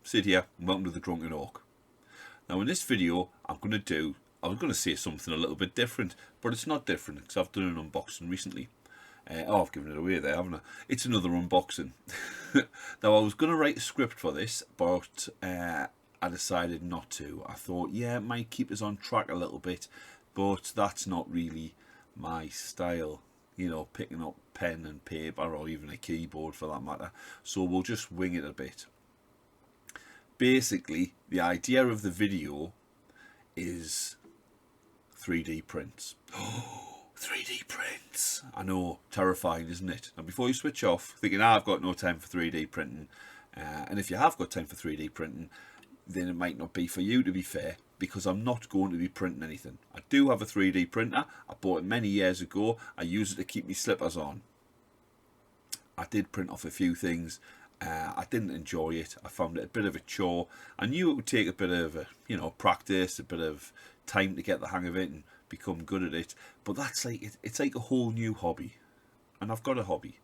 Sid here, and welcome to the Drunken Ork. Now in this video I was going to say something a little bit different, but it's not different because I've done an unboxing recently. I've given it away there, haven't I? It's another unboxing. Now I was going to write a script for this, but I decided not to. I thought, yeah, it might keep us on track a little bit, but that's not really my style. You know, picking up pen and paper or even a keyboard for that matter. So we'll just wing it a bit. Basically, the idea of the video is 3D prints. Oh, 3D prints! I know, terrifying, isn't it? Now before you switch off, thinking, I've got no time for 3D printing, and if you have got time for 3D printing, then it might not be for you, to be fair, because I'm not going to be printing anything. I do have a 3D printer. I bought it many years ago. I use it to keep my slippers on. I did print off a few things. I didn't enjoy it. I found it a bit of a chore. I knew it would take a bit of practice, a bit of time to get the hang of it and become good at it. But that's like it's like a whole new hobby, and I've got a hobby,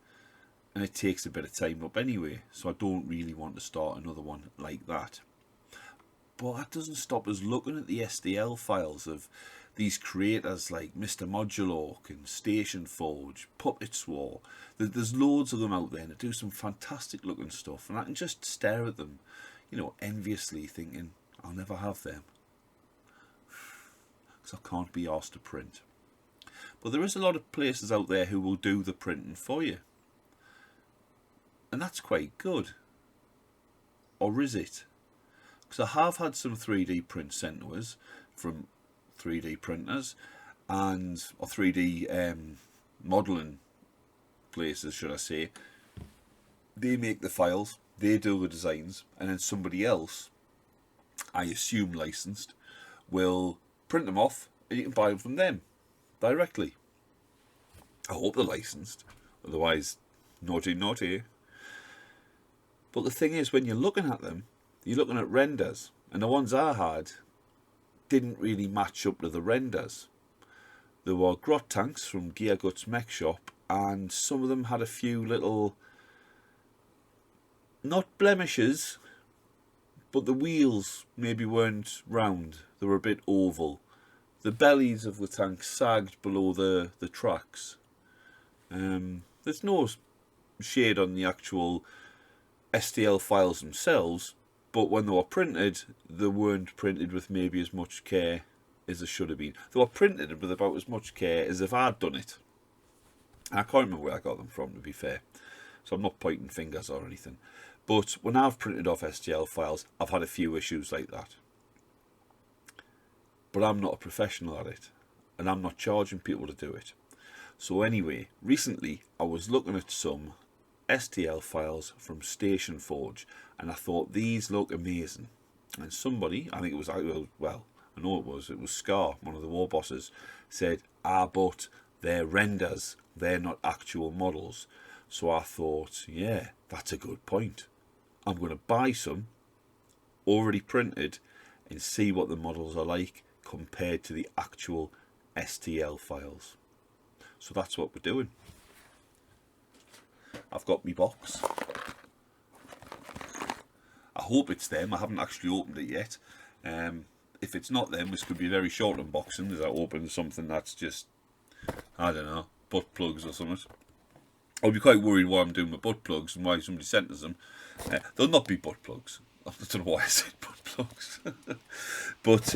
and it takes a bit of time up anyway. So I don't really want to start another one like that. But that doesn't stop us looking at the STL files of these creators like Mr. Modulark and Station Forge, Puppet Swore. There's loads of them out there that do some fantastic looking stuff, and I can just stare at them, you know, enviously, thinking I'll never have them because I can't be asked to print. But there is a lot of places out there who will do the printing for you, and that's quite good. Or is it? Because I have had some 3D prints sent to us from 3D printers or 3D modelling places, should I say. They make the files, they do the designs, and then somebody else, I assume licensed, will print them off and you can buy them from them directly. I hope they're licensed, otherwise naughty naughty. But the thing is, when you're looking at them, you're looking at renders, and the ones I had didn't really match up to the renders. There were grot tanks from Gear Guts Mech Shop, and some of them had a few little, not blemishes, but the wheels maybe weren't round, they were a bit oval. The bellies of the tanks sagged below the tracks. There's no shade on the actual STL files themselves, but when they were printed, they weren't printed with maybe as much care as they should have been. They were printed with about as much care as if I'd done it. I can't remember where I got them from, to be fair, so I'm not pointing fingers or anything. But when I've printed off STL files, I've had a few issues like that. But I'm not a professional at it, and I'm not charging people to do it. So anyway, recently I was looking at some STL files from Station Forge, and I thought these look amazing. And somebody, I think it was, well, I know it was Scar, one of the Warbosses, said, but they're renders, they're not actual models. So I thought, yeah, that's a good point. I'm going to buy some already printed and see what the models are like compared to the actual STL files. So that's what we're doing. I've got my box. I hope it's them. I haven't actually opened it yet. If it's not them, this could be a very short unboxing as I open something that's just, I don't know, butt plugs or something. I'll be quite worried why I'm doing my butt plugs and why somebody sent us them. They'll not be butt plugs. I don't know why I said butt plugs. But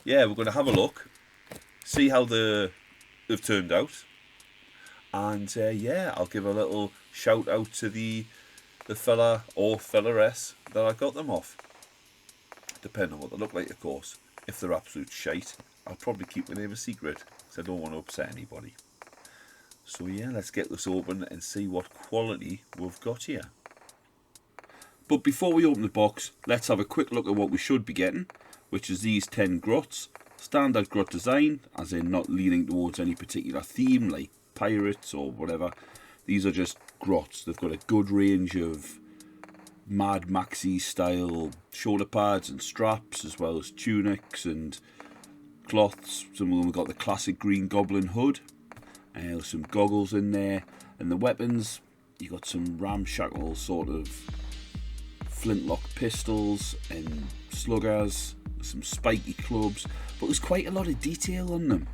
yeah, we're going to have a look, see how they've turned out. And yeah, I'll give a little shout out to the fella or fellaress that I got them off. Depending on what they look like, of course. If they're absolute shite, I'll probably keep the name a secret, because I don't want to upset anybody. So yeah, let's get this open and see what quality we've got here. But before we open the box, let's have a quick look at what we should be getting, which is these 10 grots. Standard grot design, as in not leaning towards any particular theme like pirates or whatever. These are just grots. They've got a good range of Mad Maxi style shoulder pads and straps, as well as tunics and cloths. Some of them have got the classic Green Goblin hood. There's some goggles in there, and the weapons, you got some ramshackle sort of flintlock pistols and sluggers, some spiky clubs, but there's quite a lot of detail on them.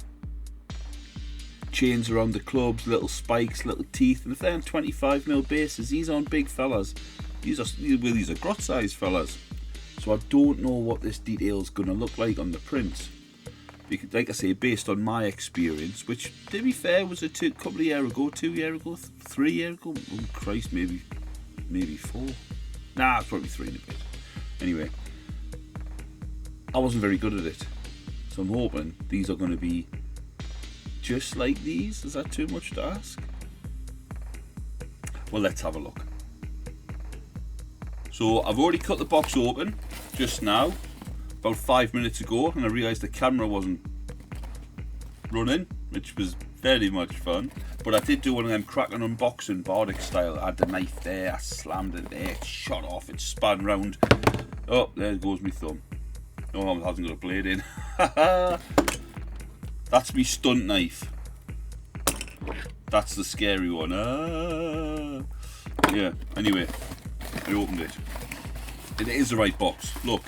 Chains around the clubs, little spikes, little teeth, and if they're on 25mm bases, these aren't big fellas. These are grot size fellas. So I don't know what this detail is going to look like on the print. Because, like I say, based on my experience, which to be fair was couple of years ago, 2 years ago, 3 years ago. Oh Christ, maybe 4. Nah, it's probably 3 and a bit. Anyway, I wasn't very good at it, so I'm hoping these are going to be just like these. Is that too much to ask? Well, let's have a look. So I've already cut the box open just now, about 5 minutes ago, and I realised the camera wasn't running, which was very much fun. But I did do one of them cracking unboxing Bardic style. I had the knife there, I slammed it there, it shot off, it span round. Oh, there goes my thumb. Oh, it hasn't got a blade in. That's me stunt knife. That's the scary one. Yeah, anyway, I opened it. It is the right box. Look.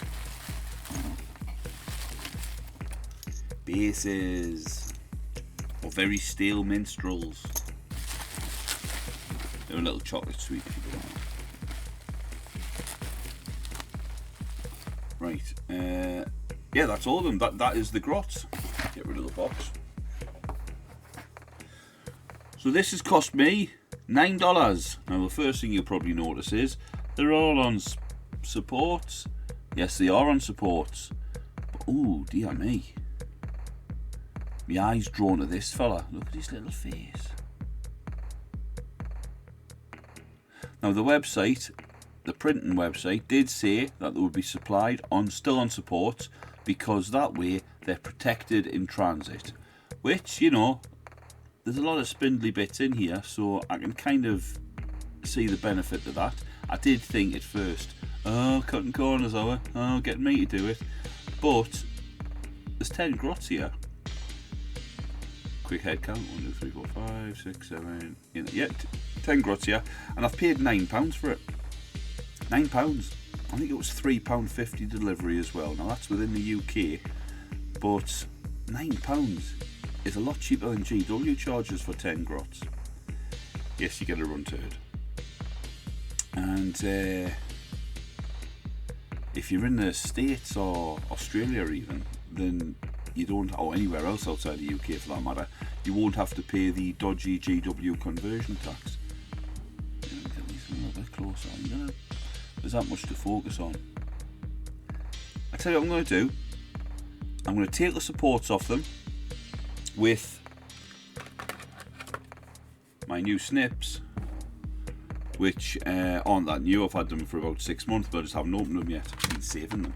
Bases. Or very stale minstrels. They're a little chocolate sweet if you don't mind. Right. Yeah, that's all of them. That is the grots. Get rid of the box. So this has cost me $9. Now the first thing you'll probably notice is they're all on supports. Yes, they are on supports. But, ooh, dear me. My eye's drawn to this fella. Look at his little face. Now the website, the printing website, did say that they would be supplied still on supports, because that way they're protected in transit. Which, you know, there's a lot of spindly bits in here, so I can kind of see the benefit of that. I did think at first, oh, cutting corners over, oh, getting me to do it. But there's 10 grots here. Quick head count, 1, 2, 3, 4, 5, 6, 7, yeah, 10 grots here, and I've paid £9 for it. £9. I think it was £3.50 delivery as well. Now that's within the UK, but £9 is a lot cheaper than GW charges for 10 grots. Yes, you get a run turd. And if you're in the States or Australia even, then you don't, or anywhere else outside the UK for that matter, you won't have to pay the dodgy GW conversion tax. Get these a little bit closer. There's that much to focus on. I tell you what I'm going to do. I'm going to take the supports off them with my new snips, which aren't that new. I've had them for about 6 months, but I just haven't opened them yet. I've been saving them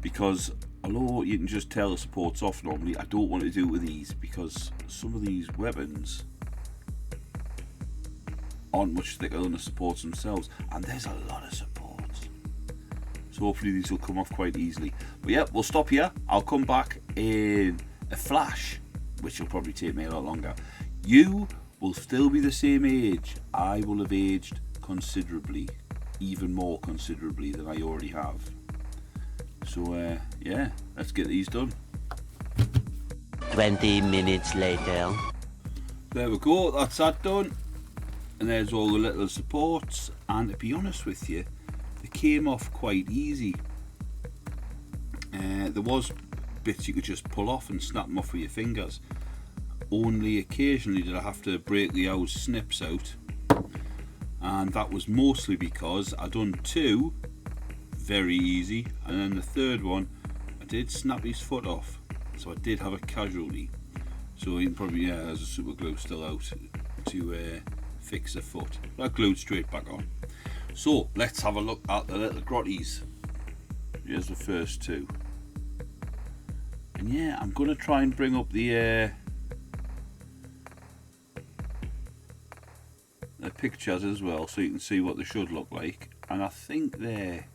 because although you can just tear the supports off normally, I don't want to do it with these because some of these weapons aren't much thicker than the supports themselves, and there's a lot of supports, so hopefully these will come off quite easily. But yeah, we'll stop here. I'll come back in a flash, which will probably take me a lot longer. You will still be the same age. I will have aged considerably, even more considerably than I already have. So yeah, let's get these done. 20 minutes later. There we go, that's that done. And there's all the little supports, and to be honest with you, they came off quite easy. There was bits you could just pull off and snap them off with your fingers. Only occasionally did I have to break the old snips out, and that was mostly because I done 2 very easy, and then the third one I did snap his foot off, so I did have a casualty. So you can probably, yeah, there's a super glue still out to fix the foot. That glued straight back on. So let's have a look at the little grotties. Here's the first 2, and yeah, I'm gonna try and bring up the pictures as well, so you can see what they should look like, and I think they're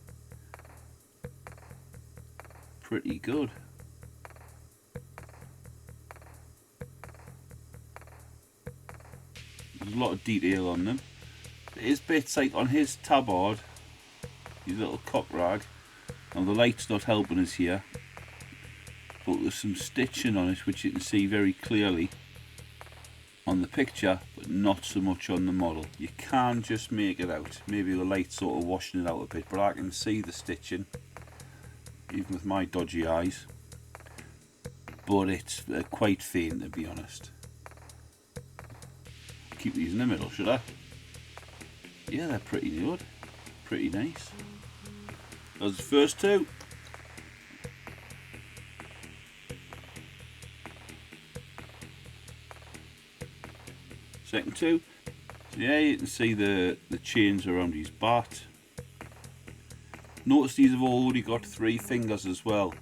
pretty good. There's a lot of detail on them. There is bits like on his tabard his little cock rag. Now the light's not helping us here, but there's some stitching on it which you can see very clearly on the picture, but not so much on the model. You can just make it out. Maybe the light's sort of washing it out a bit, but I can see the stitching, even with my dodgy eyes. But it's quite faint, to be honest. Keep these in the middle, should I? Yeah, they're pretty good. Pretty nice. Those are the first two. Second two. So yeah, you can see the chains around his bat. Notice these have already got 3 fingers as well.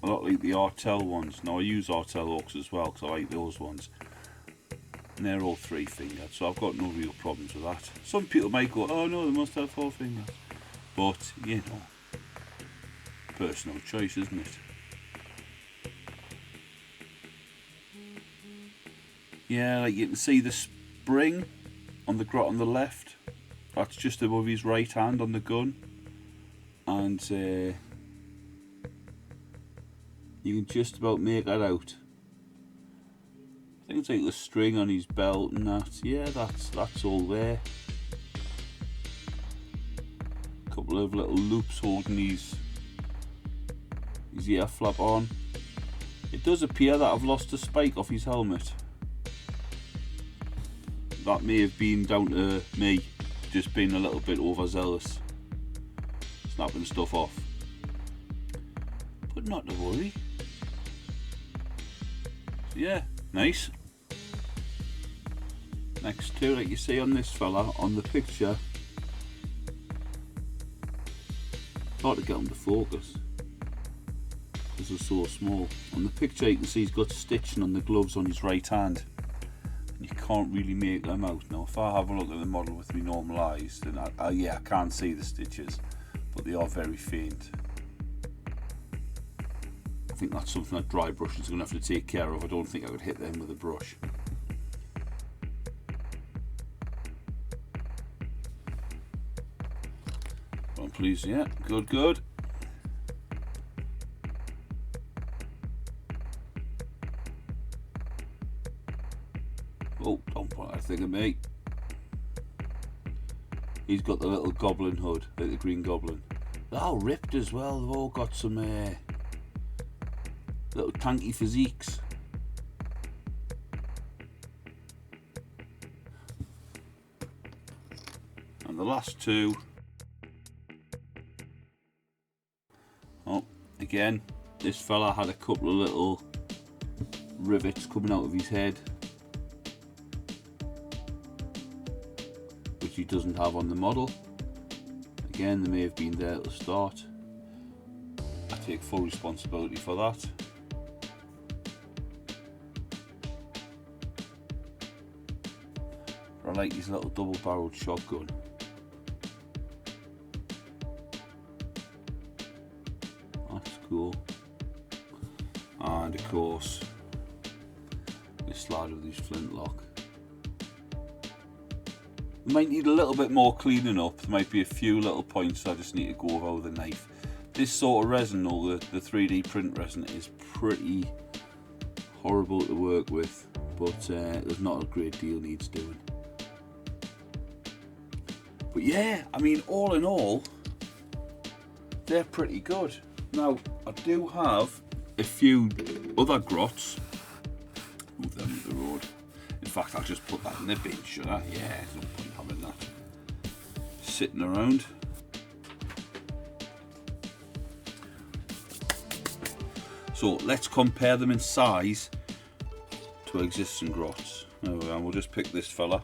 A lot like the Artel ones. Now I use Artel Orks as well because I like those ones. And they're all 3 fingered, so I've got no real problems with that. Some people might go, oh no, they must have 4 fingers. But, you know, personal choice, isn't it? Yeah, like you can see the spring on the grot on the left. That's just above his right hand on the gun. And you can just about make that out. I think it's like the string on his belt and that. Yeah, that's all there. A couple of little loops holding his ear flap on. It does appear that I've lost a spike off his helmet. That may have been down to me just being a little bit overzealous, snapping stuff off. But not to worry. So yeah, nice. Next two, like you see on this fella on the picture. Hard to get them to focus because they're so small. On the picture you can see he's got stitching on the gloves on his right hand. And you can't really make them out. Now if I have a look at the model with my normal eyes, then I can't see the stitches, but they are very faint. I think that's something that dry brush is going to have to take care of. I don't think I would hit them with a brush. Please, yeah, good. Oh, don't point that thing at me. He's got the little goblin hood, like the green goblin. They're all ripped as well. They've all got some little tanky physiques. And the last two. Oh, again, this fella had a couple of little rivets coming out of his head, which he doesn't have on the model. Again, they may have been there at the start. I take full responsibility for that. I like his little double-barreled shotgun. Cool. And of course this slide with his flintlock. We might need a little bit more cleaning up. There might be a few little points I just need to go over with a knife. This sort of resin, though, the 3D print resin, is pretty horrible to work with, but there's not a great deal needs doing. But yeah, I mean, all in all, they're pretty good. Now, I do have a few other grots. Move them to the road. In fact, I'll just put that in the bin, should I? Yeah, there's no point having that sitting around. So, let's compare them in size to existing grots. And we'll just pick this fella.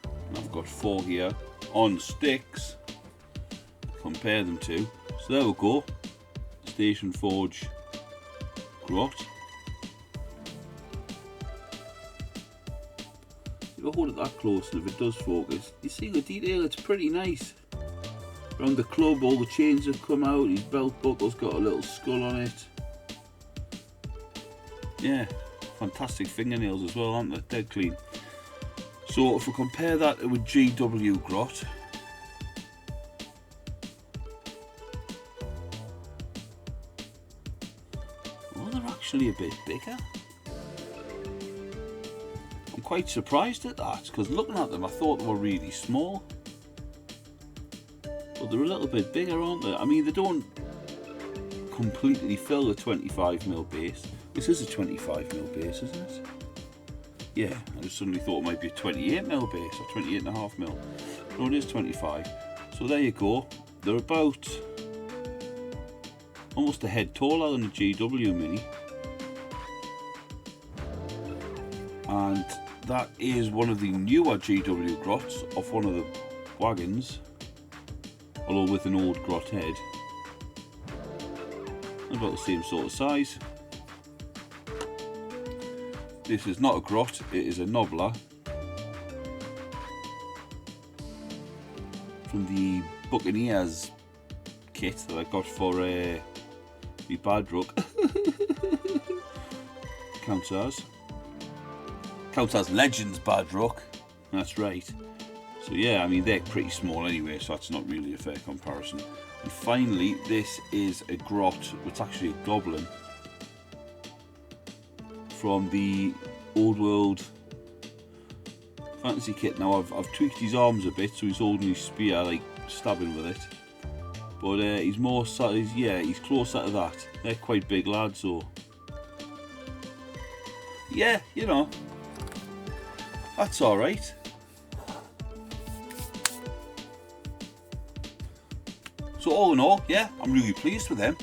And I've got 4 here on sticks. Compare them to. So there we go. Station Forge grot. If I hold it that close and if it does focus, you see the detail, it's pretty nice. Around the club all the chains have come out, his belt buckle's got a little skull on it. Yeah, fantastic fingernails as well, aren't they? Dead clean. So if we compare that to a GW grot, actually a bit bigger. I'm quite surprised at that, because looking at them I thought they were really small. But they're a little bit bigger, aren't they? I mean, they don't completely fill the 25mm base. This is a 25mm base, isn't it? Yeah, I just suddenly thought it might be a 28mm base or 28.5mm. No, it is 25. So there you go. They're about almost a head taller than a GW Mini. And that is one of the newer GW grots off one of the wagons, although with an old grot head. About the same sort of size. This is not a grot, it is a nobbler from the Buccaneers kit that I got for the Badrook. Counts as Legends Badrook, that's right. So yeah, I mean they're pretty small anyway, so that's not really a fair comparison. And finally, this is a grot, it's actually a goblin, from the Old World Fantasy kit. Now I've tweaked his arms a bit, so he's holding his spear, like stabbing with it. But he's more, he's closer to that. They're quite big lads, so yeah, you know, that's alright. So all in all, yeah, I'm really pleased with them.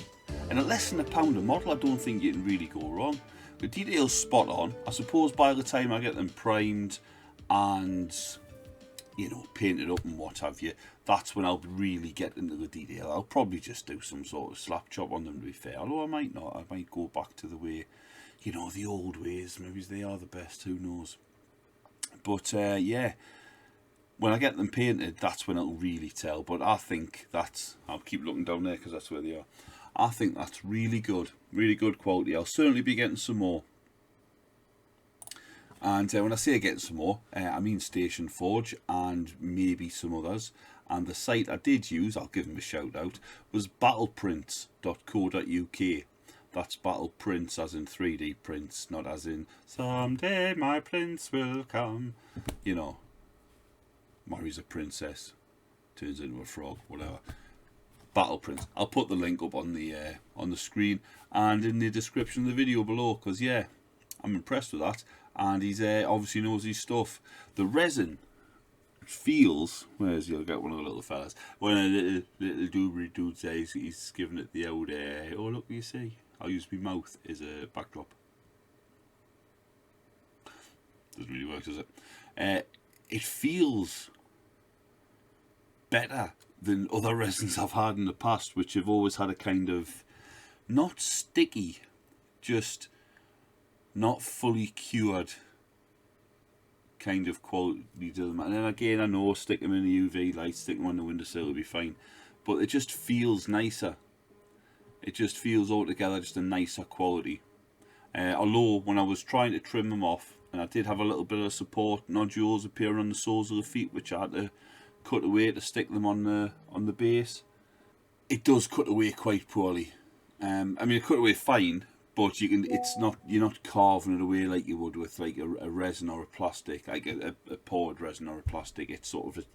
And at less than £1 a model, I don't think you can really go wrong. The detail's spot on. I suppose by the time I get them primed and, you know, painted up and what have you, that's when I'll really get into the detail. I'll probably just do some sort of slap chop on them, to be fair. Although I might not. I might go back to the way, you know, the old ways. Maybe they are the best, who knows. But, yeah, when I get them painted, that's when it'll really tell. But I think that's, I'll keep looking down there because that's where they are. I think that's really good quality. I'll certainly be getting some more. And when I say getting some more, I mean Station Forge and maybe some others. And the site I did use, I'll give them a shout out, was battleprints.co.uk. That's battle prints as in 3D prints, not as in someday my prince will come. You know, marries a princess, turns into a frog, whatever. Battle prints. I'll put the link up on the screen and in the description of the video below, because yeah, I'm impressed with that. And he's obviously knows his stuff. The resin feels, where's you'll get one of the little fellas, when a little doobry dude says he's giving it the old oh look, you see, I'll use my mouth as a backdrop. Doesn't really work, does it? It feels better than other resins I've had in the past, which have always had a kind of not sticky, just not fully cured kind of quality to them. And then again, I know stick them in the UV light, stick them on the windowsill will be fine, but it just feels nicer. It just feels altogether just a nicer quality. Although when I was trying to trim them off, and I did have a little bit of support nodules appearing on the soles of the feet, which I had to cut away to stick them on the base. It does cut away quite poorly. I mean, it cut away fine, but you're not carving it away like you would with like a resin or a plastic, like a poured resin or a plastic. It's sort of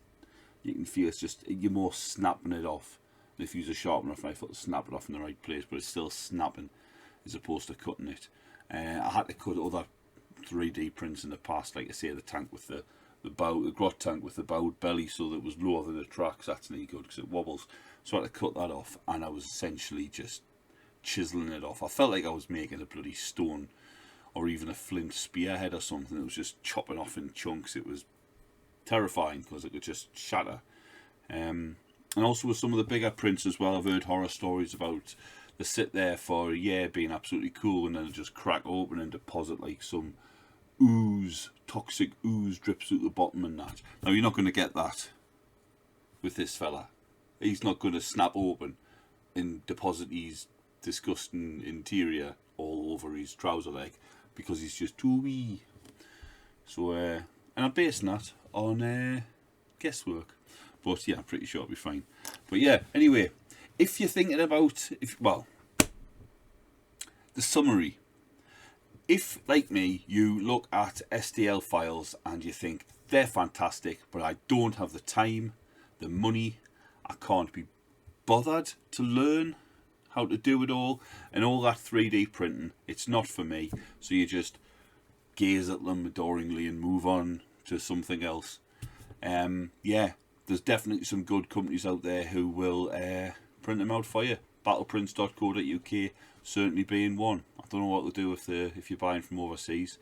you can feel it's just, you're more snapping it off. And if you use a sharp enough knife, it'll snap it off in the right place, but it's still snapping as opposed to cutting it. I had to cut other 3D prints in the past, like I say, the tank with the grot tank with the bowed belly, so that it was lower than the tracks. That's really good because it wobbles. So I had to cut that off, and I was essentially just chiseling it off. I felt like I was making a bloody stone or even a flint spearhead or something. It was just chopping off in chunks. It was terrifying because it could just shatter. And also with some of the bigger prints as well, I've heard horror stories about they sit there for a year being absolutely cool, and then just crack open and deposit like some ooze, toxic ooze drips out the bottom and that. Now you're not going to get that with this fella. He's not going to snap open and deposit his disgusting interior all over his trouser leg because he's just too wee. So and I'm basing that on guesswork, but yeah, I'm pretty sure it'll be fine. But yeah, anyway, if you're thinking about, well, the summary if, like me, you look at STL files and you think they're fantastic, but I don't have the time, the money, I can't be bothered to learn how to do it all, and all that 3D printing, it's not for me. So you just gaze at them adoringly and move on to something else. Yeah, there's definitely some good companies out there who will print them out for you. Battleprints.co.uk certainly being one. I don't know what to do if you're buying from overseas,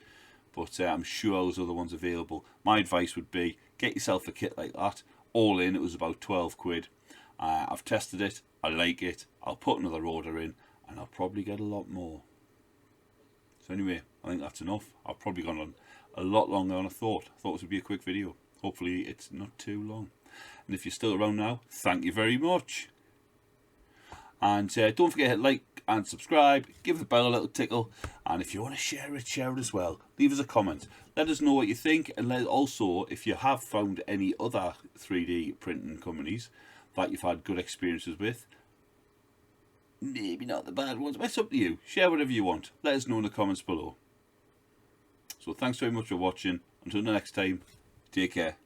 but I'm sure there's other ones available. My advice would be get yourself a kit like that. All in, it was about 12 quid. I've tested it, I like it, I'll put another order in, and I'll probably get a lot more. So anyway, I think that's enough. I've probably gone on a lot longer than I thought. I thought this would be a quick video. Hopefully it's not too long. And if you're still around now, thank you very much. And don't forget to hit like and subscribe, give the bell a little tickle, and if you want to share it as well. Leave us a comment. Let us know what you think, and also, if you have found any other 3D printing companies that you've had good experiences with, maybe not the bad ones, but it's up to you. Share whatever you want. Let us know in the comments below. So thanks very much for watching. Until the next time, take care.